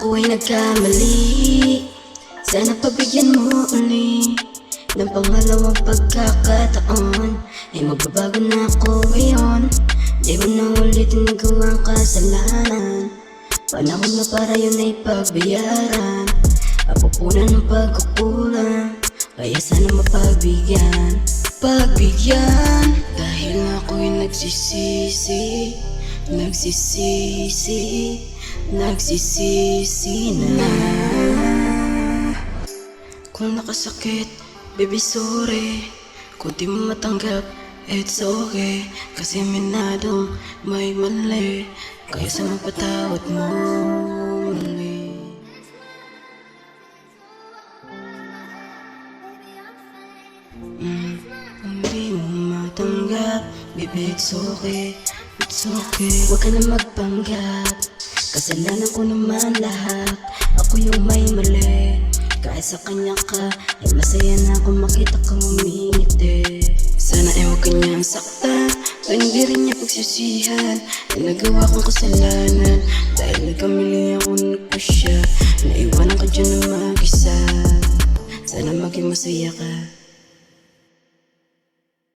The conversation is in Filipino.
ako ay nagkamali. Sana pabigyan mo uli ng pangalawang pagkakataon. Ay magbabago na ako ngayon. Di mo na ulit nagawa ang kasalanan. Panahon na para yun ay pagbayaran. Apupunan ng pagkukulang, kaya sana mapagbigyan. Pagbigyan, dahil ako'y nagsisisi. Nagsisisi na. Kung nakasakit, baby sorry. Kung di mo matanggap, it's okay. Kasi minadong may mali, kaya sa magpatawad mo muli. Hindi mo matanggap, baby it's okay. It's okay. Huwag ka na magpanggap, kasalanan ko naman lahat. Ako yung may mali, kahit sa kanya ka ay masaya na kung makita kang umingiti. Sana ay huwag kanyang saktan, kaya hindi rin niya pagsisihan na nagawa kong kasalanan. Dahil nagkamali ako na siya, naiwanan ka dyan na mag-isa. Sana maging masaya ka.